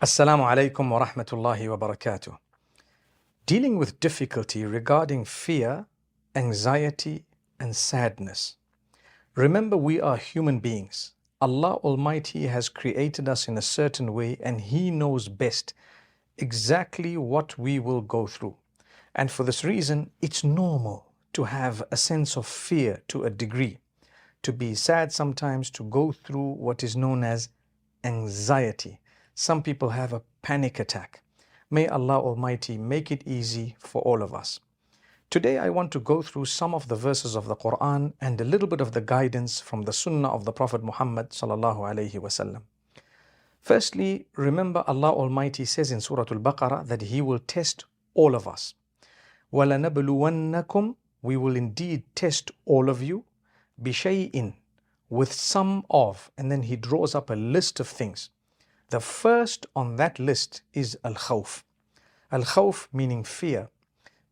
Assalamu alaikum wa rahmatullahi wa barakatuh. Dealing with difficulty regarding fear, anxiety, and sadness. Remember, we are human beings. Allah Almighty has created us in a certain way, and He knows best exactly what we will go through. And for this reason, it's normal to have a sense of fear to a degree, to be sad sometimes, to go through what is known as anxiety. Some people have a panic attack. May Allah Almighty make it easy for all of us. Today I want to go through some of the verses of the Quran and a little bit of the guidance from the Sunnah of the Prophet Muhammad sallallahu alaihi wasallam. Firstly, remember Allah Almighty says in Surah Al-Baqarah that He will test all of us. وَلَنَبْلُوَنَّكُمْ, we will indeed test all of you, بِشَيْءٍ, with some of, and then He draws up a list of things. The first on that list is al-khawf. Al-khawf meaning fear.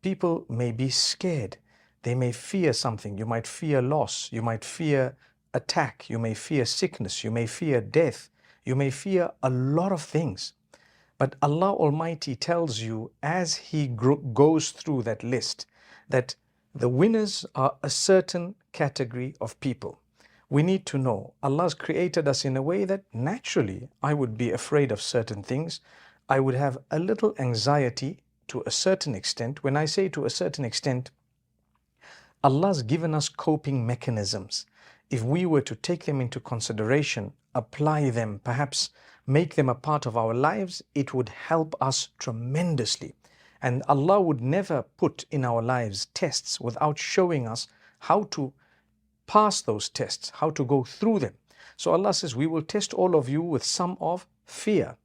People may be scared. They may fear something. You might fear loss. You might fear attack. You may fear sickness. You may fear death. You may fear a lot of things. But Allah Almighty tells you as He goes through that list that the winners are a certain category of people. We need to know Allah's created us in a way that naturally I would be afraid of certain things. I would have a little anxiety to a certain extent. When I say to a certain extent, Allah's given us coping mechanisms. If we were to take them into consideration, apply them, perhaps make them a part of our lives, it would help us tremendously. And Allah would never put in our lives tests without showing us how to pass those tests, how to go through them. So Allah says, we will test all of you with some of fear.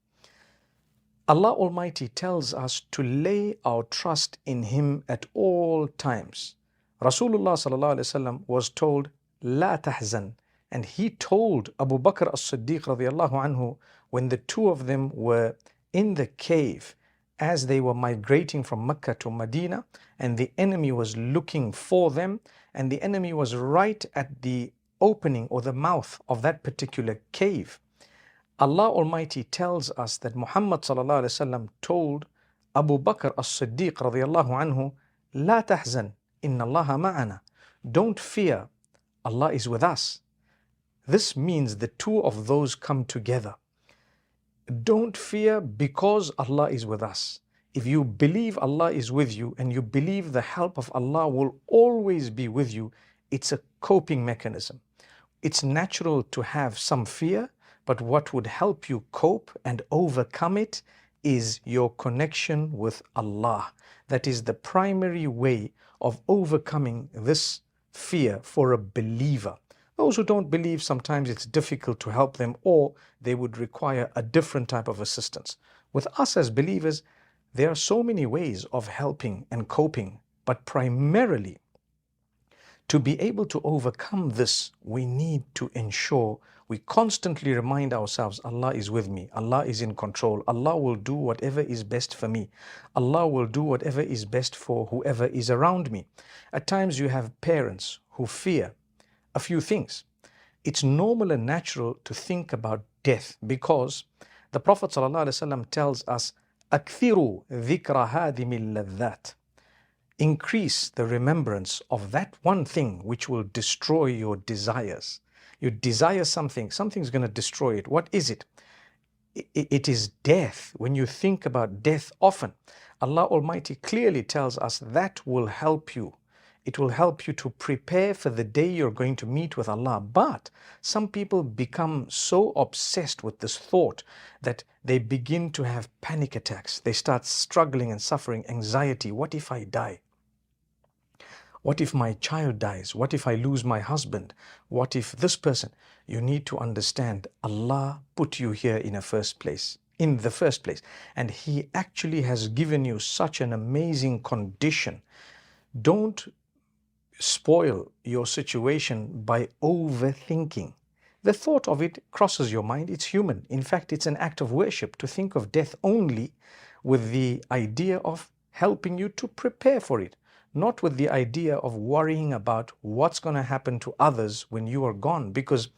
Allah Almighty tells us to lay our trust in Him at all times. Rasulullah sallallahu alaihi wasallam was told, La tahzan, and he told Abu Bakr as-Siddiq radiallahu anhu when the two of them were in the cave as they were migrating from Mecca to Medina, and the enemy was looking for them, and the enemy was right at the opening or the mouth of that particular cave. Allah Almighty tells us that Muhammad sallallahu alaihi wasallam told Abu Bakr as-Siddiq radiallahu anhu, La tahzan, inna Allaha ma'ana. Don't fear, Allah is with us. This means the two of those come together. Don't fear because Allah is with us. If you believe Allah is with you and you believe the help of Allah will always be with you, it's a coping mechanism. It's natural to have some fear, but what would help you cope and overcome it is your connection with Allah. That is the primary way of overcoming this fear for a believer. Those who don't believe, sometimes it's difficult to help them, or they would require a different type of assistance. With us as believers, there are so many ways of helping and coping, but primarily to be able to overcome this, we need to ensure we constantly remind ourselves, Allah is with me, Allah is in control, Allah will do whatever is best for me, Allah will do whatever is best for whoever is around me. At times you have parents who fear a few things. It's normal and natural to think about death because the Prophet ﷺ tells us, أَكْثِرُوا ذِكْرَ هَادِمِ اللَّذَّاتِ. Increase the remembrance of that one thing which will destroy your desires. You desire something, something's going to destroy it. What is it? It is death. When you think about death often, Allah Almighty clearly tells us that will help you. It will help you to prepare for the day you're going to meet with Allah. But some people become so obsessed with this thought that they begin to have panic attacks. They start struggling and suffering anxiety. What if I die? What if my child dies? What if I lose my husband? What if this person? You need to understand Allah put you here in the first place. And He actually has given you such an amazing condition. Don't spoil your situation by overthinking. The thought of it crosses your mind. It's human. In fact, it's an act of worship to think of death only with the idea of helping you to prepare for it, not with the idea of worrying about what's going to happen to others when you are gone, because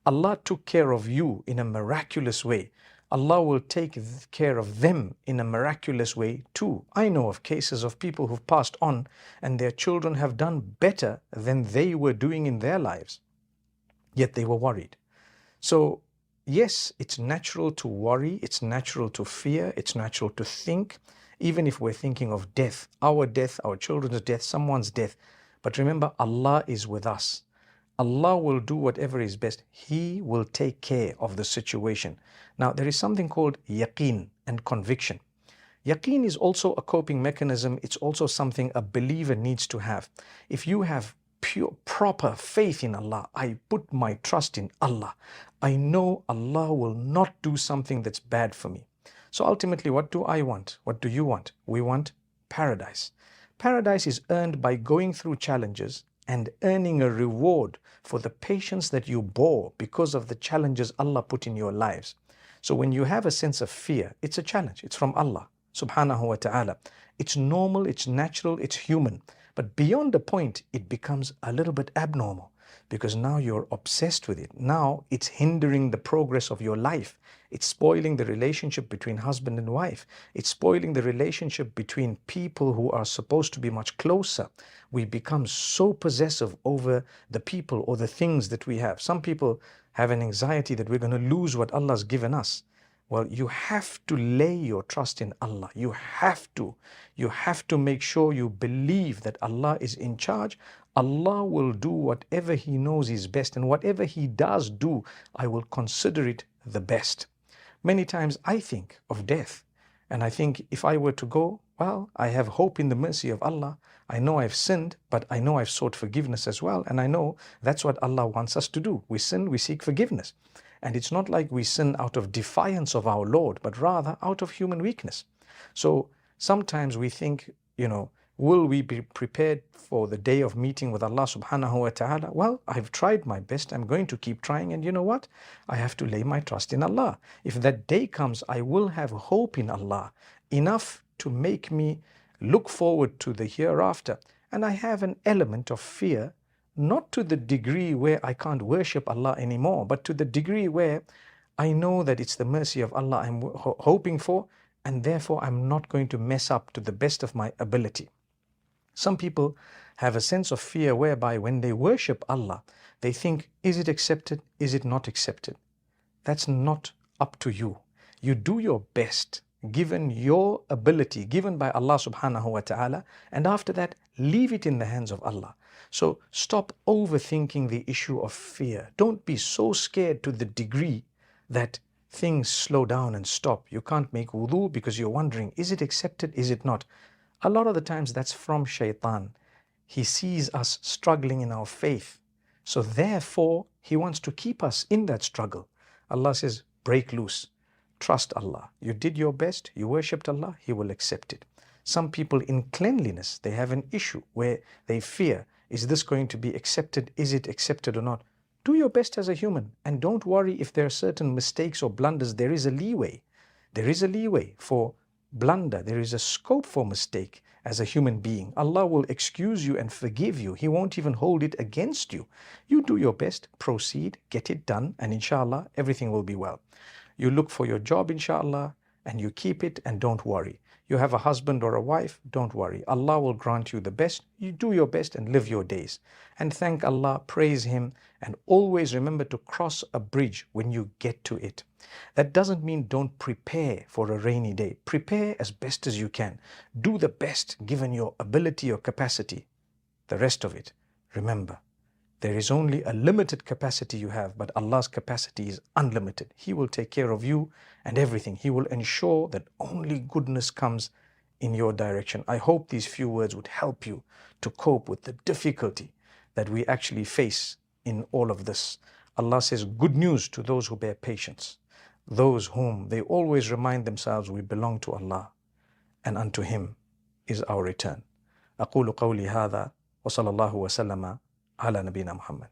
Allah took care of you in a miraculous way. Allah will take care of them in a miraculous way too. I know of cases of people who've passed on and their children have done better than they were doing in their lives, yet they were worried. So yes, it's natural to worry, it's natural to fear, it's natural to think, even if we're thinking of death, our children's death, someone's death. But remember, Allah is with us. Allah will do whatever is best. He will take care of the situation. Now, there is something called yaqeen and conviction. Yaqeen is also a coping mechanism. It's also something a believer needs to have. If you have pure, proper faith in Allah, I put my trust in Allah, I know Allah will not do something that's bad for me. So ultimately, what do I want? What do you want? We want paradise. Paradise is earned by going through challenges and earning a reward for the patience that you bore because of the challenges Allah put in your lives. So when you have a sense of fear, it's a challenge. It's from Allah subhanahu wa ta'ala. It's normal, it's natural, it's human. But beyond a point, it becomes a little bit abnormal because now you're obsessed with it. Now it's hindering the progress of your life. It's spoiling the relationship between husband and wife. It's spoiling the relationship between people who are supposed to be much closer. We become so possessive over the people or the things that we have. Some people have an anxiety that we're going to lose what Allah's given us. Well, you have to lay your trust in Allah. You have to. You have to make sure you believe that Allah is in charge. Allah will do whatever He knows is best, and whatever He does do, I will consider it the best. Many times I think of death, and I think if I were to go, well, I have hope in the mercy of Allah. I know I've sinned, but I know I've sought forgiveness as well, and I know that's what Allah wants us to do. We sin, we seek forgiveness. And it's not like we sin out of defiance of our Lord, but rather out of human weakness. So sometimes we think, will we be prepared for the day of meeting with Allah subhanahu wa ta'ala? Well, I've tried my best. I'm going to keep trying. And you know what? I have to lay my trust in Allah. If that day comes, I will have hope in Allah, enough to make me look forward to the hereafter. And I have an element of fear, not to the degree where I can't worship Allah anymore, but to the degree where I know that it's the mercy of Allah I'm hoping for, and therefore I'm not going to mess up to the best of my ability. Some people have a sense of fear whereby when they worship Allah, they think, is it accepted? Is it not accepted? That's not up to you. You do your best, given your ability, given by Allah subhanahu wa ta'ala, and after that, leave it in the hands of Allah. So stop overthinking the issue of fear. Don't be so scared to the degree that things slow down and stop. You can't make wudu because you're wondering, is it accepted, is it not? A lot of the times that's from shaitan. He sees us struggling in our faith. So therefore, he wants to keep us in that struggle. Allah says, break loose. Trust Allah. You did your best, you worshipped Allah, He will accept it. Some people in cleanliness, they have an issue where they fear, is this going to be accepted? Is it accepted or not? Do your best as a human and don't worry if there are certain mistakes or blunders. There is a leeway. There is a leeway for blunder. There is a scope for mistake as a human being. Allah will excuse you and forgive you. He won't even hold it against you. You do your best, proceed, get it done, and inshallah, everything will be well. You look for your job, inshallah, and you keep it and don't worry. You have a husband or a wife, don't worry. Allah will grant you the best. You do your best and live your days. And thank Allah, praise Him, and always remember to cross a bridge when you get to it. That doesn't mean don't prepare for a rainy day. Prepare as best as you can. Do the best given your ability or capacity. The rest of it, remember, there is only a limited capacity you have, but Allah's capacity is unlimited. He will take care of you and everything. He will ensure that only goodness comes in your direction. I hope these few words would help you to cope with the difficulty that we actually face in all of this. Allah says, good news to those who bear patience, those whom they always remind themselves we belong to Allah, and unto Him is our return. أقول قولي هذا وصلى الله وسلم على نبينا محمد.